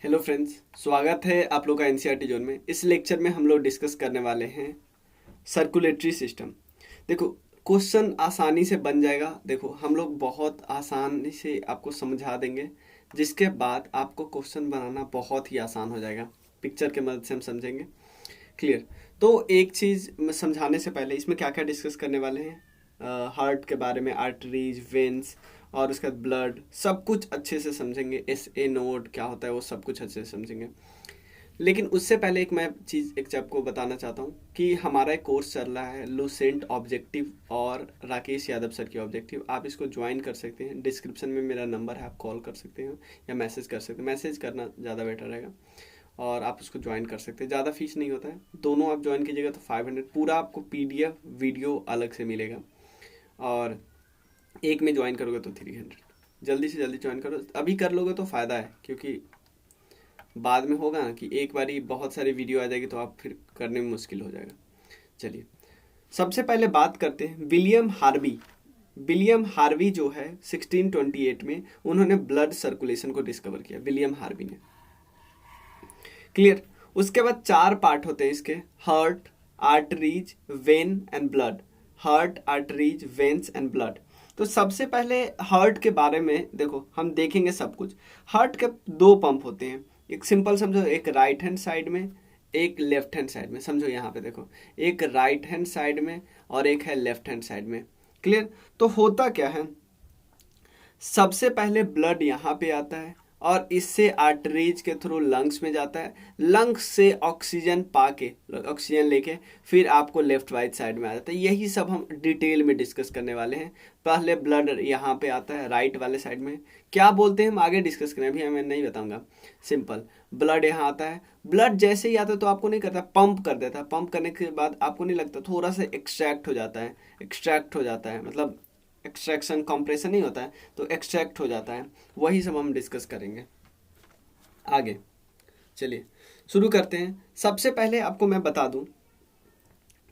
Hello friends, स्वागत है आप लोग का एनसीईआरटी जोन में। इस लेक्चर में हम लोग डिस्कस करने वाले हैं सर्कुलेटरी सिस्टम। देखो, क्वेश्चन आसानी से बन जाएगा। देखो, हम लोग बहुत आसानी से आपको समझा देंगे, जिसके बाद आपको क्वेश्चन बनाना बहुत ही आसान हो जाएगा। पिक्चर के मदद से हम समझेंगे। क्लियर? तो एक चीज़ समझाने से पहले इसमें क्या क्या डिस्कस करने वाले हैं, हार्ट के बारे में, आर्टरीज, वेन्स और उसके बाद ब्लड, सब कुछ अच्छे से समझेंगे। एस ए नोड क्या होता है वो सब कुछ अच्छे से समझेंगे। लेकिन उससे पहले एक आपको बताना चाहता हूँ कि हमारा एक कोर्स चल रहा है लूसेंट ऑब्जेक्टिव और राकेश यादव सर की ऑब्जेक्टिव। आप इसको ज्वाइन कर सकते हैं। डिस्क्रिप्शन में मेरा नंबर है, आप कॉल कर सकते हैं या मैसेज कर सकते हैं। मैसेज करना ज़्यादा बेटर रहेगा और आप उसको ज्वाइन कर सकते हैं। ज़्यादा फीस नहीं होता है। दोनों आप ज्वाइन कीजिएगा तो 500, पूरा आपको पीडीएफ वीडियो अलग से मिलेगा। और एक में ज्वाइन करोगे तो 300। जल्दी से जल्दी ज्वाइन करो, अभी कर लोगे तो फ़ायदा है, क्योंकि बाद में होगा ना कि एक बारी बहुत सारी वीडियो आ जाएगी तो आप फिर करने में मुश्किल हो जाएगा। चलिए, सबसे पहले बात करते हैं विलियम हार्वी। विलियम हार्वी जो है 1628 में उन्होंने ब्लड सर्कुलेशन को डिस्कवर किया, विलियम हार्वी ने। क्लियर? उसके बाद 4 पार्ट होते हैं इसके, heart, arteries, when and blood. Heart, arteries, veins and blood. तो सबसे पहले हार्ट के बारे में देखो, हम देखेंगे सब कुछ। हार्ट के 2 पंप होते हैं। एक सिंपल समझो, एक राइट हैंड साइड में, एक लेफ्ट हैंड साइड में। समझो यहाँ पे देखो, एक राइट हैंड साइड में और एक है लेफ्ट हैंड साइड में। क्लियर? तो होता क्या है, सबसे पहले ब्लड यहाँ पे आता है और इससे आर्टरीज के थ्रू लंग्स में जाता है। लंग्स से ऑक्सीजन पाके, ऑक्सीजन लेके फिर आपको लेफ्ट राइट साइड में आ जाता है। यही सब हम डिटेल में डिस्कस करने वाले हैं। पहले ब्लड यहाँ पे आता है राइट वाले साइड में। क्या बोलते हैं हम आगे डिस्कस करें, अभी मैं नहीं बताऊंगा। सिंपल, ब्लड यहाँ आता है। ब्लड जैसे ही आता है तो आपको नहीं करता, पंप कर देता है। पंप करने के बाद आपको नहीं लगता, थोड़ा सा एक्सट्रैक्ट हो जाता है। एक्सट्रैक्ट हो जाता है मतलब एक्सट्रैक्शन, कंप्रेशन नहीं होता है, तो एक्सट्रैक्ट हो जाता है। वही सब हम डिस्कस करेंगे आगे। चलिए शुरू करते हैं। सबसे पहले आपको मैं बता दूं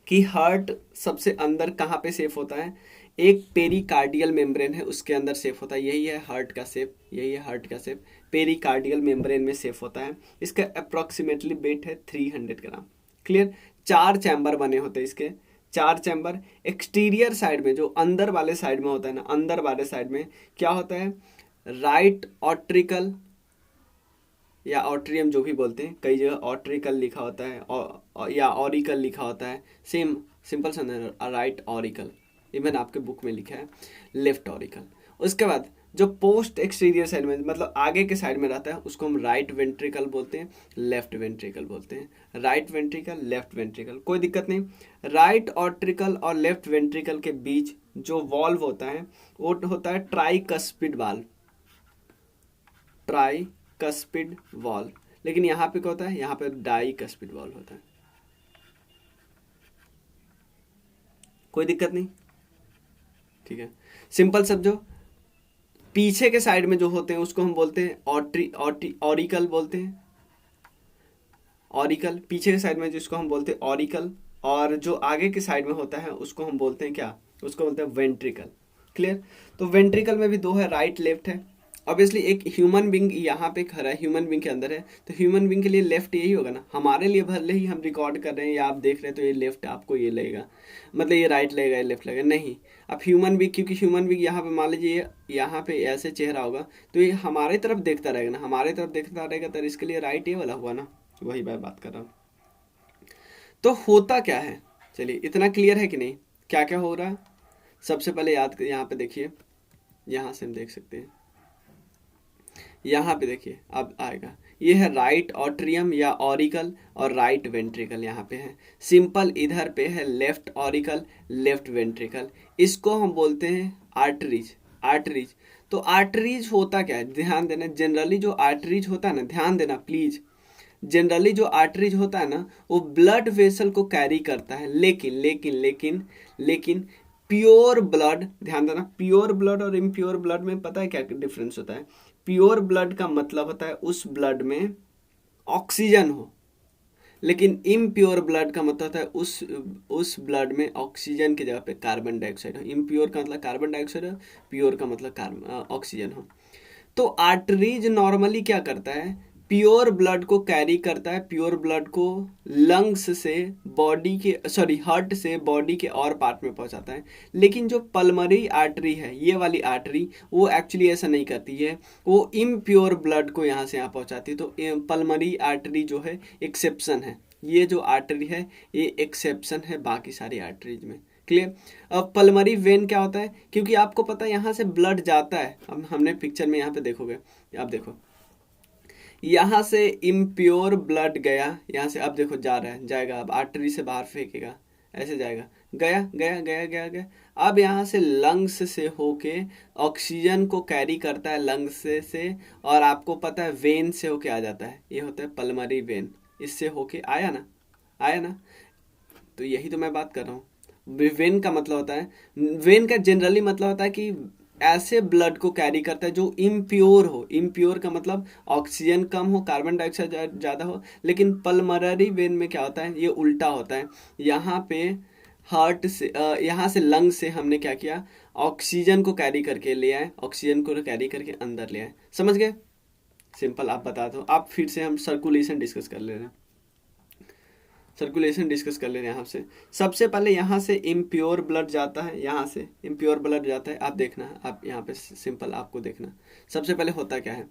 कि हार्ट सबसे अंदर कहाँ पे सेफ होता है। एक पेरिकार्डियल मेम्ब्रेन है, उसके अंदर सेफ होता है। यही है हार्ट का सेफ, यही है हार्ट का सेफ। पेरिकार्डियल मेम्ब्रेन में सेफ होता है। इसका अप्रोक्सीमेटली वेट है 300 ग्राम। क्लियर? 4 चैम्बर बने होते हैं इसके, 4 चैम्बर। एक्सटीरियर साइड में, जो अंदर वाले साइड में होता है ना, अंदर वाले साइड में क्या होता है, राइट ऑट्रिकल या ऑट्रियम जो भी बोलते हैं, कई जगह ऑट्रिकल लिखा होता है या ऑरिकल लिखा होता है। सेम सिंपल सा, राइट ऑरिकल। इवन आपके बुक में लिखा है लेफ्ट ऑरिकल। उसके बाद जो पोस्ट एक्सटीरियर साइड में, मतलब आगे के साइड में रहता है, उसको हम राइट वेंट्रिकल बोलते हैं, लेफ्ट वेंट्रिकल बोलते हैं। राइट वेंट्रिकल, लेफ्ट वेंट्रिकल, कोई दिक्कत नहीं। राइट ऑट्रिकल और लेफ्ट वेंट्रिकल के बीच जो वॉल्व होता है वो होता है ट्राइकस्पिड वाल्व, ट्राइकस्पिड वॉल्व। लेकिन यहाँ पे क्या होता है, यहाँ पे डाइकस्पिड वॉल्व होता है। कोई दिक्कत नहीं, ठीक है। सिंपल समझो, पीछे के साइड में जो होते हैं उसको हम बोलते हैं ऑरिकल बोलते हैं, ऑरिकल। पीछे के साइड में जिसको हम बोलते हैं ऑरिकल, और जो आगे के साइड में होता है उसको हम बोलते हैं क्या, उसको बोलते हैं वेंट्रिकल। क्लियर? तो वेंट्रिकल में भी 2 है, राइट लेफ्ट है। ऑब्वियसली एक ह्यूमन बींग यहाँ पे खड़ा है, ह्यूमन बींग के अंदर है, तो ह्यूमन बींग के लिए लेफ्ट यही होगा ना। हमारे लिए भले ही हम रिकॉर्ड कर रहे हैं या आप देख रहे हैं तो ये लेफ्ट आपको ये लगेगा, मतलब ये राइट लगेगा, ये लेफ्ट लगेगा, नहीं। अब ह्यूमन बींग, क्योंकि ह्यूमन बींग यहाँ पे मान लीजिए यहाँ पे ऐसे चेहरा होगा तो ये हमारे तरफ देखता रहेगा ना, हमारे तरफ देखता रहेगा, तो इसके लिए राइट ये वाला हुआ ना, वही मैं बात कर रहा हूँ। तो होता क्या है, चलिए इतना क्लियर है कि नहीं, क्या क्या हो रहा है। सबसे पहले याद कर, यहाँ पे देखिए, यहाँ से हम देख सकते हैं, यहाँ पे देखिए अब आएगा, ये है राइट ऑट्रियम या ऑरिकल और राइट वेंट्रिकल यहाँ पे है। सिंपल इधर पे है लेफ्ट ऑरिकल, लेफ्ट वेंट्रिकल। इसको हम बोलते हैं आर्टरीज, आर्टरीज। तो आर्टरीज होता क्या है, ध्यान देना। जनरली जो आर्टरीज होता है ना, ध्यान देना प्लीज, जनरली जो आर्टरीज होता है ना वो ब्लड वेसल को कैरी करता है। लेकिन लेकिन लेकिन लेकिन प्योर ब्लड, ध्यान देना, प्योर ब्लड और इम्प्योर ब्लड में पता है क्या डिफरेंस होता है। प्योर ब्लड का मतलब होता है उस ब्लड में ऑक्सीजन हो, लेकिन इम्प्योर ब्लड का मतलब होता है उस ब्लड में ऑक्सीजन की जगह पे कार्बन डाइऑक्साइड हो। इम्प्योर का मतलब कार्बन डाइऑक्साइड हो, प्योर का मतलब ऑक्सीजन हो। तो आर्टरीज नॉर्मली क्या करता है, प्योर ब्लड को कैरी करता है, प्योर ब्लड को लंग्स से बॉडी के हार्ट से बॉडी के और पार्ट में पहुंचाता है। लेकिन जो पल्मरी आर्टरी है, ये वाली आर्टरी, वो एक्चुअली ऐसा नहीं करती है, वो इम्प्योर ब्लड को यहाँ से यहाँ पहुंचाती है। तो पल्मरी आर्टरी जो है एक्सेप्शन है, ये जो आर्टरी है ये एक्सेप्शन है बाकी सारी आर्टरीज में। क्लियर। अब पल्मरी वेन क्या होता है, क्योंकि आपको पता है यहाँ से ब्लड जाता है, अब हमने पिक्चर में यहाँ पे देखोगे, आप देखो यहाँ से इम्प्योर ब्लड गया, यहाँ से अब देखो जा रहा है, जाएगा, अब आर्टरी से बाहर फेंकेगा, ऐसे जाएगा, गया गया गया गया गया, अब यहाँ से लंग्स से होके ऑक्सीजन को कैरी करता है लंग्स से और आपको पता है वेन से होके आ जाता है, ये होता है पल्मरी वेन, इससे होके आया ना, आया ना। तो यही तो मैं बात कर रहा हूँ। वेन का मतलब होता है, वेन का जनरली मतलब होता है कि ऐसे ब्लड को कैरी करता है जो इम्प्योर हो। इम्प्योर का मतलब ऑक्सीजन कम हो, कार्बन डाइऑक्साइड ज़्यादा हो। लेकिन पल्मनरी वेन में क्या होता है, ये उल्टा होता है। यहाँ पे हार्ट से यहाँ से लंग से हमने क्या किया, ऑक्सीजन को कैरी करके ले आए, ऑक्सीजन को कैरी करके अंदर ले आए। समझ गए? सिंपल। आप बता दो, आप फिर से हम सर्कुलेशन डिस्कस कर ले रहे हैं, सर्कुलेशन डिस्कस कर ले रहे हैं आपसे। सबसे पहले यहाँ से इम्प्योर ब्लड जाता है, यहाँ से इम्प्योर ब्लड जाता है, आप देखना, आप यहाँ पे सिंपल आपको देखना। सबसे पहले होता क्या है,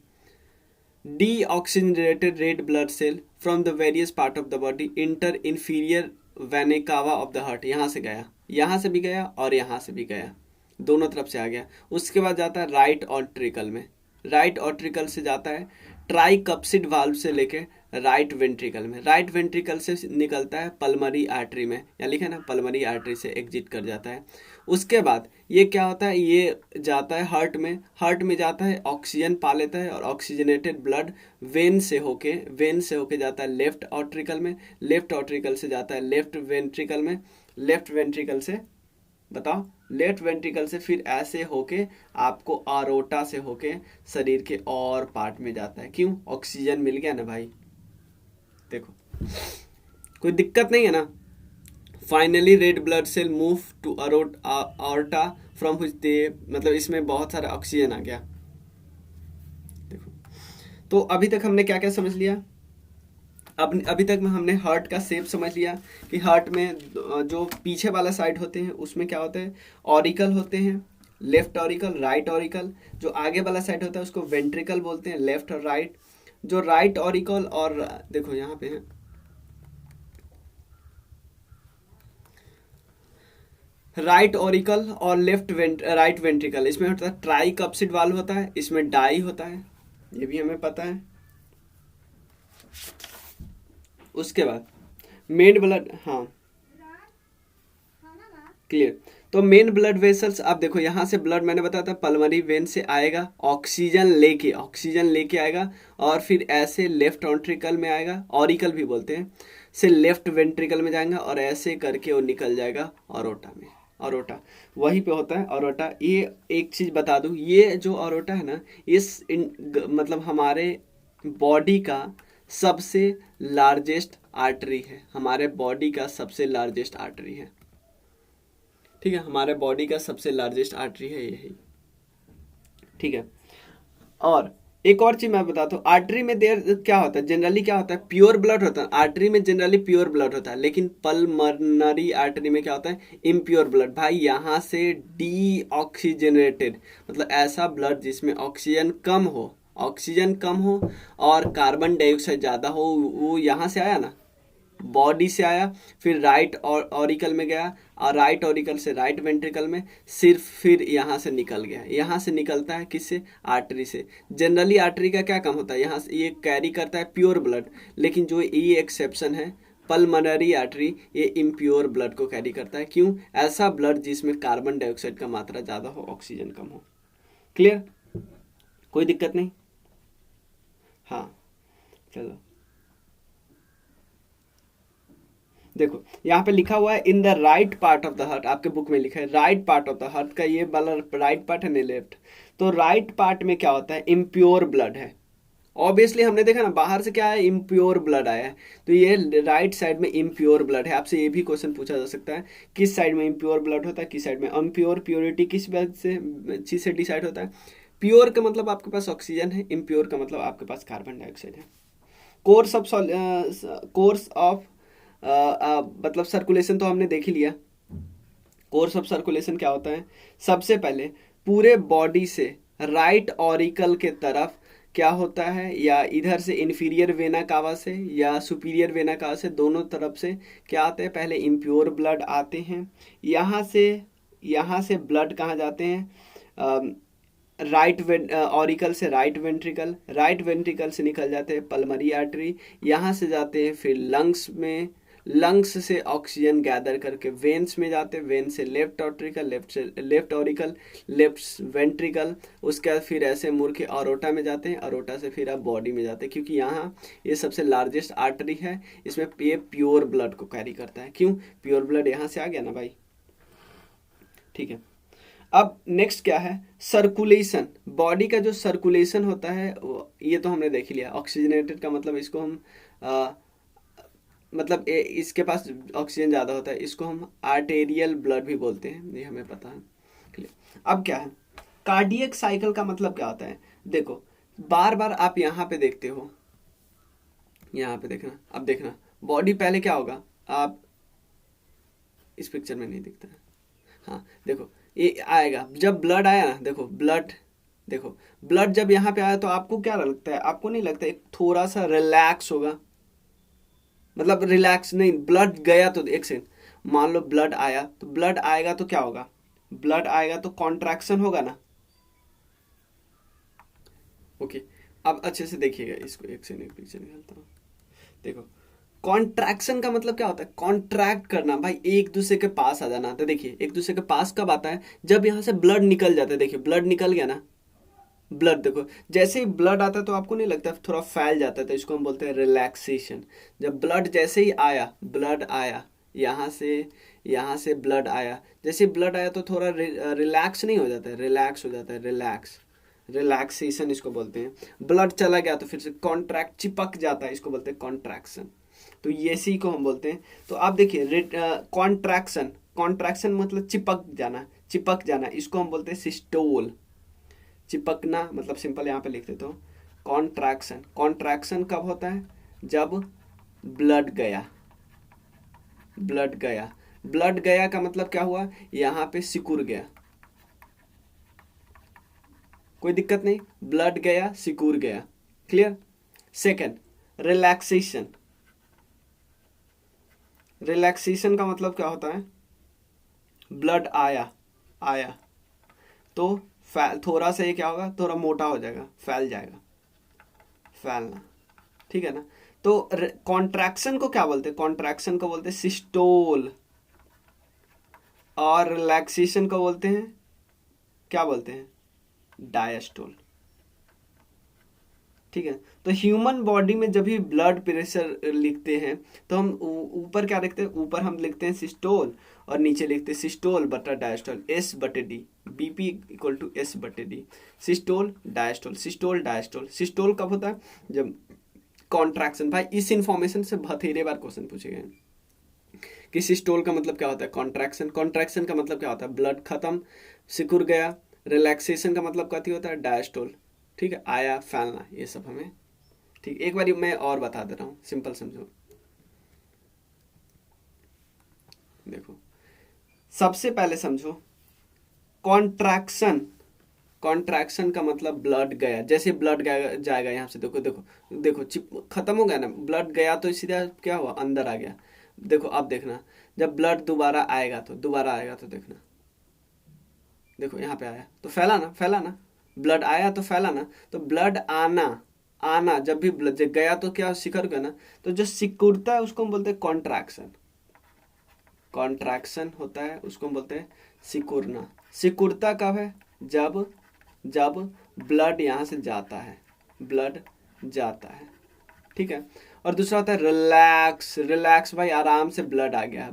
deoxygenated red blood cell from the various part of the body enter inferior vena cava of the heart, यहाँ से गया, यहाँ से भी गया और यहाँ से भी गया, दोनों तरफ से आ गया। उसके बाद जाता है राइट ऑर्ट्रिकल में, राइट ऑर्ट्रिकल से जाता है ट्राइकप्सिड वाल्व से लेके राइट वेंट्रिकल में, राइट वेंट्रिकल से निकलता है पल्मरी आर्टरी में, यहाँ लिखा है ना, पल्मरी आर्टरी से एग्जिट कर जाता है। उसके बाद ये क्या होता है, ये जाता है हार्ट में, हार्ट में जाता है, ऑक्सीजन पा लेता है और ऑक्सीजनेटेड ब्लड वेन से होके जाता है लेफ्ट ऑर्ट्रिकल में, लेफ्ट ऑर्ट्रिकल से जाता है लेफ्ट वेंट्रिकल में, लेफ्ट वेंट्रिकल से, बताओ, लेफ्ट वेंट्रिकल से फिर ऐसे होके आपको आरोटा से होके शरीर के और पार्ट में जाता है। क्यों? ऑक्सीजन मिल गया ना भाई। देखो कोई दिक्कत नहीं है ना। Finally red blood cell move to aorta from which they, मतलब इसमें बहुत सारा ऑक्सीजन आ गया। देखो, तो अभी तक हमने क्या क्या समझ लिया, अभी तक में हमने हार्ट का शेप समझ लिया कि हार्ट में जो पीछे वाला साइड होते हैं उसमें क्या होता है, ऑरिकल होते हैं, लेफ्ट ऑरिकल, राइट ऑरिकल। जो आगे वाला साइड होता है उसको वेंट्रिकल बोलते हैं, लेफ्ट और राइट। जो राइट ऑरिकल और देखो यहाँ पे है राइट ऑरिकल और राइट वेंट्रिकल, इसमें होता है ट्राइकप्सिड वाल्व होता है, इसमें डाई होता है, ये भी हमें पता है। उसके बाद मेन ब्लड, हाँ क्लियर। तो मेन ब्लड वेसल्स, आप देखो यहाँ से ब्लड मैंने बताया था पल्मरी वेन से आएगा, ऑक्सीजन लेके आएगा और फिर ऐसे लेफ्ट ऑर्ट्रिकल में आएगा, ऑरिकल भी बोलते हैं, से लेफ्ट वेंट्रिकल में जाएगा और ऐसे करके वो निकल जाएगा ऑरोटा में। ऑरोटा वहीं पे होता है ऑरोटा। ये एक चीज बता दूं, ये जो ऑरोटा है ना, मतलब हमारे बॉडी का सबसे लार्जेस्ट आर्टरी है, हमारे बॉडी का सबसे लार्जेस्ट आर्टरी है। ठीक है, हमारे बॉडी का सबसे लार्जेस्ट आर्टरी है यही। ठीक है, और एक और चीज मैं बताता हूँ, आर्टरी में देर क्या होता है, जनरली क्या होता है, प्योर ब्लड होता है। आर्टरी में जनरली प्योर ब्लड होता है, लेकिन पल्मनरी आर्टरी में क्या होता है, इम्प्योर ब्लड। भाई यहाँ से डीऑक्सीजनेटेड मतलब ऐसा ब्लड जिसमें ऑक्सीजन कम हो और कार्बन डाइऑक्साइड ज़्यादा हो, वो यहाँ से आया ना, बॉडी से आया, फिर राइट ऑरिकल में गया और राइट ऑरिकल से राइट वेंट्रिकल में, सिर्फ फिर यहाँ से निकल गया। यहाँ से निकलता है किससे, आर्टरी से। जनरली आर्टरी का क्या काम होता है, यहाँ से ये कैरी करता है प्योर ब्लड, लेकिन जो ये एक्सेप्शन है पल्मनरी आर्टरी, ये इम्प्योर ब्लड को कैरी करता है। क्यों? ऐसा ब्लड जिसमें कार्बन डाइऑक्साइड का मात्रा ज़्यादा हो, ऑक्सीजन कम हो। क्लियर? कोई दिक्कत नहीं? हाँ चलो देखो यहाँ पे लिखा हुआ है in the right part of the heart, आपके बुक में लिखा है right part of the heart का, ये वाला राइट पार्ट है ना, लेफ्ट। तो राइट पार्ट में क्या होता है, इम्प्योर ब्लड है। ऑब्वियसली हमने देखा ना बाहर से क्या है, इम्प्योर ब्लड आया है, तो ये राइट साइड में इम्प्योर ब्लड है। आपसे ये भी क्वेश्चन पूछा जा सकता है, किस साइड में इम्प्योर ब्लड होता है, किस साइड में इम्प्योर। प्योरिटी किस चीज से डिसाइड होता है, प्योर का मतलब आपके पास ऑक्सीजन है, इम्प्योर का मतलब आपके पास कार्बन डाइऑक्साइड है। कोर्स ऑफ मतलब सर्कुलेशन तो हमने देख ही लिया। कोर्स ऑफ सर्कुलेशन क्या होता है? सबसे पहले पूरे बॉडी से राइट ऑरिकल के तरफ क्या होता है, या इधर से इन्फीरियर वेना कावा से या सुपीरियर वेना कावा से, दोनों तरफ से क्या आते हैं? पहले इम्प्योर ब्लड आते हैं। यहाँ से ब्लड कहाँ जाते हैं? राइट ऑरिकल से राइट वेंट्रिकल से निकल जाते हैं पल्मरी आर्टरी, यहाँ से जाते हैं फिर लंग्स में, लंग्स से ऑक्सीजन गैदर करके वेन्स में जाते हैं, वेन से लेफ्ट ऑरिकल, लेफ्ट वेंट्रिकल, उसके बाद फिर ऐसे मुड़ के अरोटा में जाते हैं, अरोटा से फिर आप बॉडी में जाते हैं, क्योंकि यहाँ ये सबसे लार्जेस्ट आर्टरी है, इसमें ये प्योर ब्लड को कैरी करता है। क्यों? प्योर ब्लड यहाँ से आ गया ना भाई, ठीक है। अब नेक्स्ट क्या है? सर्कुलेशन। बॉडी का जो सर्कुलेशन होता है ये तो हमने देख ही लिया। ऑक्सीजनेटेड का मतलब इसको हम मतलब इसके पास ऑक्सीजन ज़्यादा होता है, इसको हम आर्टेरियल ब्लड भी बोलते हैं, ये हमें पता है। क्लियर। अब क्या है? कार्डियक साइकिल का मतलब क्या होता है? देखो बार बार आप यहाँ पे देखते हो, यहाँ पे देखना, अब देखना बॉडी पहले क्या होगा, आप इस पिक्चर में नहीं दिखता है, हाँ देखो ये आएगा जब ब्लड आया ना, देखो ब्लड जब यहाँ पे आया तो आपको क्या लगता है? आपको नहीं लगता एक थोड़ा सा रिलैक्स होगा? मतलब रिलैक्स नहीं, ब्लड गया तो एक सेकंड, मान लो ब्लड आया तो ब्लड आएगा तो क्या होगा? ब्लड आएगा तो कॉन्ट्रैक्शन होगा ना। ओके, अब अच्छे से देखिएगा इसको, एक सेकंड एक पिक्चर निकालता हूँ। देखो कॉन्ट्रैक्शन का मतलब क्या होता है? कॉन्ट्रैक्ट करना भाई, एक दूसरे के पास आ जाना। तो देखिए एक दूसरे के पास कब आता है? जब यहाँ से ब्लड निकल जाता है। देखिए ब्लड निकल गया ना, ब्लड देखो जैसे ही ब्लड आता है तो आपको नहीं लगता थोड़ा फैल जाता है, तो इसको हम बोलते हैं रिलैक्सेशन। जब ब्लड जैसे ही आया, ब्लड आया यहाँ से ब्लड आया, जैसे ब्लड आया तो थोड़ा रिलैक्स नहीं हो जाता है, रिलैक्स हो जाता है, रिलैक्सेशन इसको बोलते हैं। ब्लड चला गया तो फिर से कॉन्ट्रैक्ट, चिपक जाता है, इसको बोलते हैं कॉन्ट्रैक्शन। तो ये सी को हम बोलते हैं। तो आप देखिए कॉन्ट्रैक्शन मतलब चिपक जाना, इसको हम बोलते हैं सिस्टोल। चिपकना मतलब सिंपल यहाँ पे लिख देते हो कॉन्ट्रैक्शन कब होता है? जब ब्लड गया। ब्लड गया का मतलब क्या हुआ? यहाँ पे सिकुड़ गया, कोई दिक्कत नहीं, ब्लड गया सिकुड़ गया। क्लियर। Second, relaxation. रिलैक्सेशन का मतलब क्या होता है? ब्लड आया तो थोड़ा सा ये क्या होगा? थोड़ा मोटा हो जाएगा, फैल जाएगा, फैलना, ठीक है ना। तो कॉन्ट्रैक्शन को क्या बोलते हैं? कॉन्ट्रैक्शन को बोलते हैं सिस्टोल, और रिलैक्सेशन को बोलते हैं, क्या बोलते हैं? डायस्टोल। ठीक है। तो ह्यूमन बॉडी में जब भी ब्लड प्रेशर लिखते हैं तो हम ऊपर क्या लिखते हैं? ऊपर हम लिखते हैं सिस्टोल, और नीचे लिखते हैं सिस्टोल बटा डायस्टोल, एस बटे D, BP equal to S बटे D. Systole diastole, systole diastole. Systole कब होता है? जब कॉन्ट्रैक्शन। भाई इस इंफॉर्मेशन से बथेरे बार क्वेश्चन पूछे गए हैं कि सिस्टोल का मतलब क्या होता है? कॉन्ट्रैक्शन। कॉन्ट्रैक्शन का मतलब क्या होता है? ब्लड खत्म, सिकुड़ गया। रिलैक्सेशन का मतलब क्या होता है? डायस्टोल। ठीक है, आया, फैलना, ये सब हमें ठीक। एक बार मैं और बता दे रहा हूँ, सिंपल समझो। देखो सबसे पहले समझो कॉन्ट्रैक्शन। कॉन्ट्रैक्शन का मतलब ब्लड गया, जैसे ब्लड जाएगा यहाँ से, देखो चिप खत्म हो गया ना, ब्लड गया तो सीधा क्या हुआ? अंदर आ गया। देखो अब देखना, जब ब्लड दोबारा आएगा तो देखना, देखो यहाँ पे आया तो फैला ना, ब्लड आया तो फैला ना। तो ब्लड आना जब भी ब्लड गया तो क्या सिकुड़ गया ना, तो जो सिकुड़ता है उसको हम बोलते हैं कॉन्ट्रैक्शन। कॉन्ट्रैक्शन होता है उसको हम बोलते हैं सिकुड़ना। सिकुड़ता कब है? जब ब्लड यहाँ से जाता है, ब्लड जाता है, ठीक है। और दूसरा होता है रिलैक्स। रिलैक्स भाई आराम से ब्लड आ गया,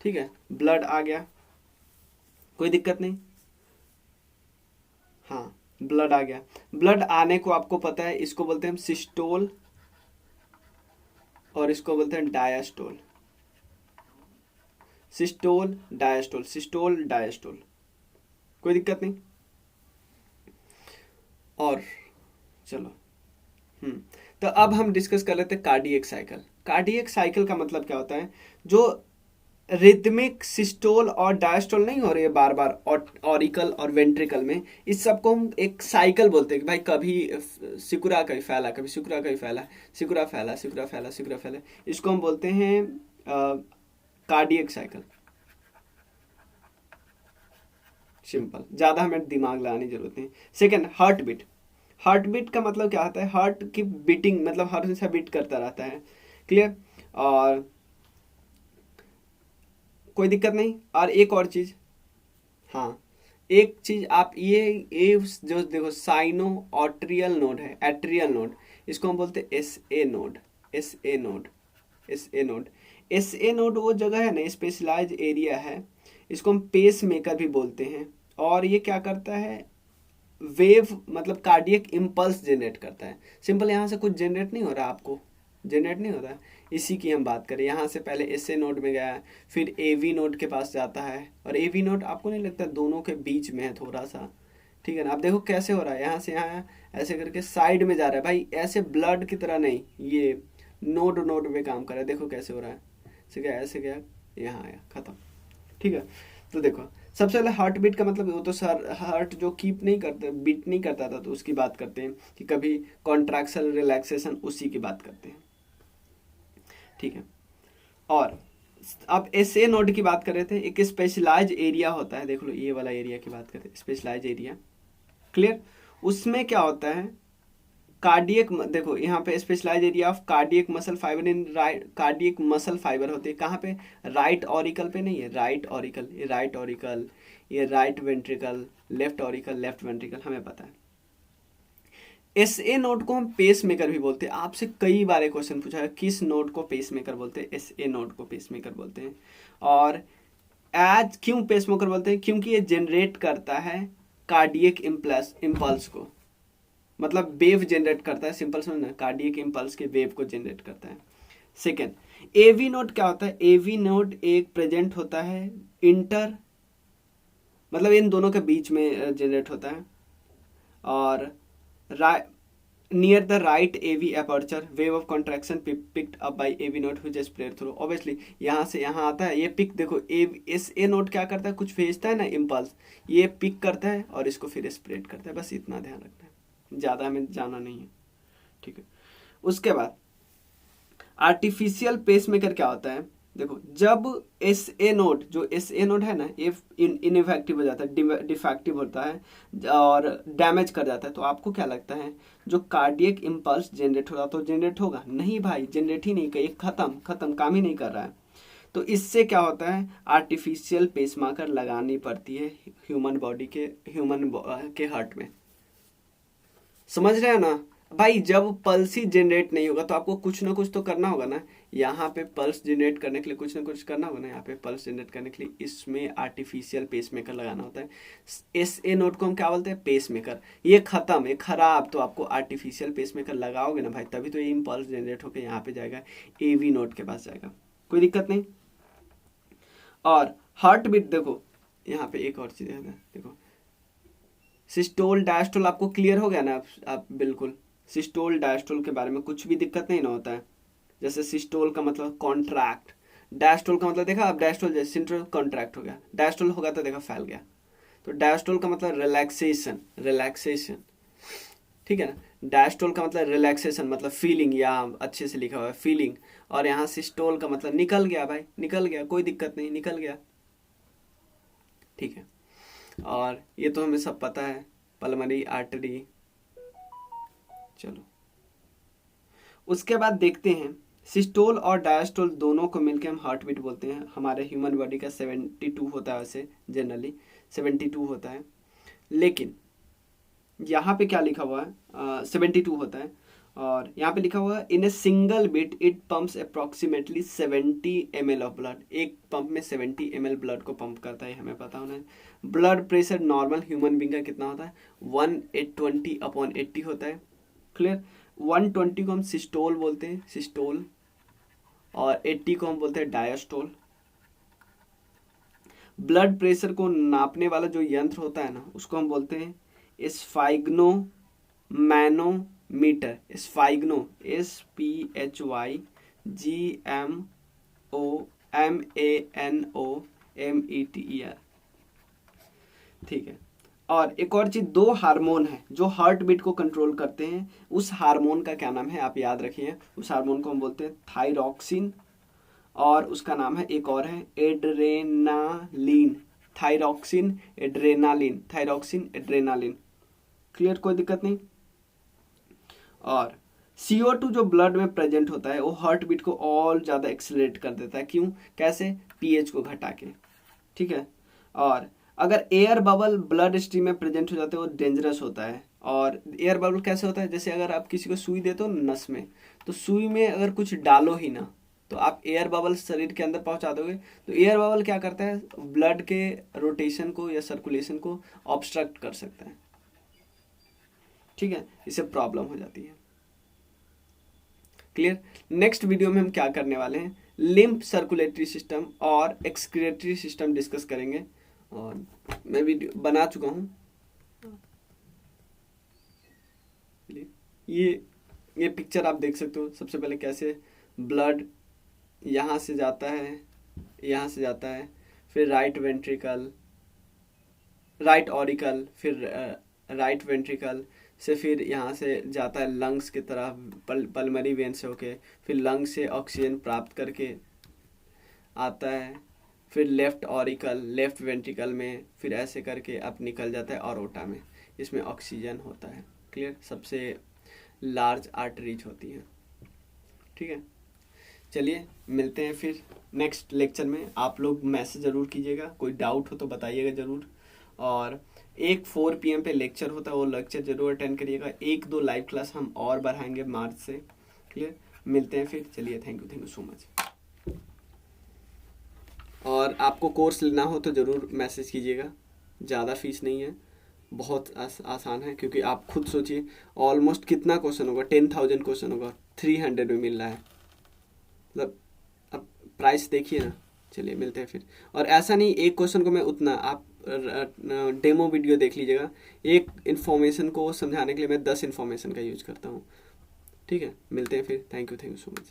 ठीक है, ब्लड आ गया, कोई दिक्कत नहीं। हाँ ब्लड आ गया। ब्लड आने को आपको पता है, इसको बोलते हैं हम सिस्टोल, और इसको बोलते हैं डायस्टोल। सिस्टोल डायस्टोल, कोई दिक्कत नहीं। और चलो तो अब हम डिस्कस कर लेते हैं कार्डियक साइकिल। कार्डियक साइकिल का मतलब क्या होता है, जो रिदमिक सिस्टोल और डायस्टोल नहीं हो रही है बार बार ऑरिकल और वेंट्रिकल में, इस सबको हम एक साइकिल बोलते हैं कि भाई कभी सिकुड़ा कभी फैला, कभी सिकुड़ा कभी फैला, सिकुड़ा फैला सिकुड़ा फैला सिकुड़ा फैला, इसको हम बोलते हैं कार्डियक साइकिल। सिंपल, ज़्यादा हमें दिमाग लगाने की जरूरत नहीं। Second, heartbeat. Heartbeat का मतलब क्या होता है, हार्ट की बीटिंग, मतलब हर हमेशा बीट करता रहता है। क्लियर, और कोई दिक्कत नहीं। और एक और चीज़, हाँ एक चीज़ आप ये जो देखो साइनो ऑट्रियल नोड है, एट्रियल नोड, इसको हम बोलते हैं S A node. S A node, S A node, S A node वो जगह है ना, स्पेशलाइज एरिया है, इसको हम पेस मेकर भी बोलते हैं। और ये क्या करता है, वेव मतलब कार्डियक इम्पल्स जनरेट करता है। सिंपल, यहाँ से कुछ जनरेट नहीं हो रहा, आपको जनरेट नहीं होता है, इसी की हम बात करें। यहाँ से पहले एस ए नोड में गया, फिर ए वी नोड के पास जाता है, और ए वी नोड आपको नहीं लगता दोनों के बीच में है थोड़ा सा, ठीक है ना। आप देखो कैसे हो रहा है, यहाँ से यहाँ ऐसे करके साइड में जा रहा है भाई, ऐसे ब्लड की तरह नहीं, ये नोड नोड में काम कर रहा है। देखो कैसे हो रहा है, ऐसे गया यहाँ आया, खत्म, ठीक है। तो देखो सबसे पहले हार्ट बीट का मतलब, वो तो सर हार्ट जो कीप नहीं करता, बीट नहीं करता था, तो उसकी बात करते हैं कि कभी कॉन्ट्रैक्शन रिलैक्सेशन, उसी की बात करते हैं, ठीक है। और अब एस ए नोड की बात कर रहे थे, एक स्पेशलाइज एरिया होता है, देख लो ये वाला एरिया की बात करते हैं, स्पेशलाइज एरिया। क्लियर, उसमें क्या होता है, कार्डियक, देखो यहाँ पे specialise area of cardiac muscle fibre in right, cardiac muscle fibre होती है कहाँ पे, राइट ऑरिकल पे नहीं है, राइट ऑरिकल, ये राइट ऑरिकल, ये right ventricle, left auricle, left ventricle, हमें पता है। एस ए नोड को हम पेस मेकर भी बोलते हैं। आपसे कई बार क्वेश्चन पूछा है किस नोड को पेस मेकर बोलते हैं, एस ए नोड को पेस मेकर बोलते हैं। और एज क्यों पेस मेकर बोलते हैं, क्योंकि ये जनरेट करता है कार्डियक इम्पल्स को, मतलब वेव जनरेट करता है, सिंपल समझना, कार्डियक इम्पल्स के वेव को जनरेट करता है। सेकेंड, एवी नोड क्या होता है, एवी नोड एक प्रेजेंट होता है इंटर, मतलब इन दोनों के बीच में जनरेट होता है, और near the right AV aperture, wave of contraction picked up by AV node which spread through. Obviously यहाँ से यहाँ आता है, ये पिक देखो, एस ए नोड क्या करता है, कुछ भेजता है ना इम्पल्स, ये पिक करता है और इसको फिर स्प्रेड करता है, बस इतना ध्यान रखना है, ज़्यादा हमें जाना नहीं है, ठीक है। उसके बाद आर्टिफिशियल पेसमेकर क्या होता है, देखो जब एस ए नोड, जो एस ए नोड है ना, ये इनइफेक्टिव हो जाता है, डिफेक्टिव होता है और डैमेज कर जाता है, तो आपको क्या लगता है जो कार्डियक इम्पल्स जनरेट होगा तो जनरेट होगा नहीं भाई, जनरेट ही नहीं, कहीं खत्म खत्म, काम ही नहीं कर रहा है। तो इससे क्या होता है, आर्टिफिशियल पेसमेकर लगानी पड़ती है ह्यूमन बॉडी के, ह्यूमन के हार्ट में, समझ रहे हैं ना भाई। जब पल्स ही जनरेट नहीं होगा तो आपको कुछ ना कुछ तो करना होगा ना, यहाँ पे पल्स जनरेट करने के लिए कुछ ना कुछ करना होगा ना, यहाँ पे पल्स जनरेट करने के लिए इसमें आर्टिफिशियल पेसमेकर लगाना होता है। एस ए नोड को हम क्या बोलते हैं, पेसमेकर। ये खत्म, ये खराब, तो आपको आर्टिफिशियल पेसमेकर लगाओगे ना भाई, तभी तो ये इम्पल्स जनरेट होकर यहाँ पे जाएगा, ए वी नोड के पास जाएगा, कोई दिक्कत नहीं। और हार्ट बीट देखो, यहाँ पे एक और चीज़ है, देखो सिस्टोल डायस्टोल आपको क्लियर हो गया ना, आप बिल्कुल सिस्टोल डायस्टोल के बारे में कुछ भी दिक्कत नहीं ना होता है। जैसे सिस्टोल का मतलब कॉन्ट्रैक्ट, डायस्टोल का मतलब देखा, अब डायस्टोल जैसे सिंट्रोल कॉन्ट्रैक्ट हो गया, डायस्टोल होगा तो देखा फैल गया, तो डायस्टोल का मतलब रिलैक्सेशन, रिलैक्सेशन, ठीक है ना। डायस्टोल का मतलब रिलैक्सेशन, मतलब फीलिंग, या अच्छे से लिखा हुआ है फीलिंग, और यहाँ सिस्टोल का मतलब निकल गया भाई, निकल गया, कोई दिक्कत नहीं, निकल गया, ठीक है। और ये तो हमें सब पता है, पल्मोनरी आर्टरी। चलो उसके बाद देखते हैं, सिस्टोल और डायस्टोल दोनों को मिलकर हम हार्ट बीट बोलते हैं। हमारे ह्यूमन बॉडी का 72 होता है, वैसे जनरली 72 होता है, लेकिन यहाँ पे क्या लिखा हुआ है, 72 होता है, और यहाँ पे लिखा हुआ है in a single beat it pumps approximately 70 ml of blood. एक पंप में 70 ml ब्लड को पंप करता है, हमें पता होना है। Blood pressure normal human being का कितना होता है, 120/80 होता है, क्लियर। 120 को हम सिस्टोल बोलते हैं, सिस्टोल, और 80 को हम बोलते हैं डायस्टोल। ब्लड प्रेशर को नापने वाला जो यंत्र होता है ना, उसको हम बोलते हैं स्फाइग्नो मैनोमीटर, स्फाइग्नो, SPHYGMOMANOMETER, ठीक है। और एक और चीज, दो हार्मोन है जो हार्ट बीट को कंट्रोल करते हैं, उस हार्मोन का क्या नाम है आप याद रखिए। उस हार्मोन को हम बोलते हैं थायरॉक्सिन, और उसका नाम है एक और है adrenaline. Thyroxine adrenaline, thyroxine adrenaline. Clear, कोई दिक्कत नहीं। और CO2 जो ब्लड में प्रेजेंट होता है वो हार्ट बीट को और ज़्यादा एक्सेलरेट कर देता है। क्यों? कैसे? pH को घटा के, ठीक है। और अगर एयर बबल ब्लड स्ट्रीम में प्रेजेंट हो जाते हैं वो डेंजरस होता है। और एयर बबल कैसे होता है? जैसे अगर आप किसी को सुई देते हो नस में, तो सुई में अगर कुछ डालो ही ना, तो आप एयर बबल शरीर के अंदर पहुंचा दोगे। तो एयर बबल क्या करता है? ब्लड के रोटेशन को या सर्कुलेशन को ऑब्स्ट्रक्ट कर सकता है, ठीक है। इससे प्रॉब्लम हो जाती है। क्लियर। नेक्स्ट वीडियो में हम क्या करने वाले हैं, लिम्फ सर्कुलेटरी सिस्टम और एक्सक्रीटरी सिस्टम डिस्कस करेंगे। और मैं वीडियो बना चुका हूँ। ये पिक्चर आप देख सकते हो। सबसे पहले कैसे ब्लड यहाँ से जाता है, यहाँ से जाता है, फिर राइट वेंट्रिकल, राइट ऑरिकल, फिर राइट वेंट्रिकल से फिर यहाँ से जाता है लंग्स की तरफ, पल्मरी वेन से होके, फिर लंग्स से ऑक्सीजन प्राप्त करके आता है, फिर लेफ्ट ऑरिकल, लेफ्ट वेंट्रिकल में, फिर ऐसे करके अब निकल जाता है ऑरोटा में। इसमें ऑक्सीजन होता है। क्लियर, सबसे लार्ज आर्टरीज होती है, ठीक है। चलिए मिलते हैं फिर नेक्स्ट लेक्चर में। आप लोग मैसेज ज़रूर कीजिएगा, कोई डाउट हो तो बताइएगा ज़रूर। और 4 PM पे लेक्चर होता है, वो लेक्चर जरूर अटेंड करिएगा। 1-2 लाइव क्लास हम और बढ़ाएंगे मार्च से। क्लियर, मिलते हैं फिर। चलिए, थैंक यू सो मच। और आपको कोर्स लेना हो तो ज़रूर मैसेज कीजिएगा। ज़्यादा फीस नहीं है, बहुत आसान है। क्योंकि आप खुद सोचिए ऑलमोस्ट कितना क्वेश्चन होगा, 10,000 क्वेश्चन होगा, 300 में मिल रहा है। मतलब अब प्राइस देखिए ना। चलिए मिलते हैं फिर। और ऐसा नहीं एक क्वेश्चन को मैं उतना, आप डेमो वीडियो देख लीजिएगा। एक इन्फॉर्मेशन को समझाने के लिए मैं 10 इन्फॉर्मेशन का यूज करता हूँ, ठीक है। मिलते हैं फिर। Thank you so much.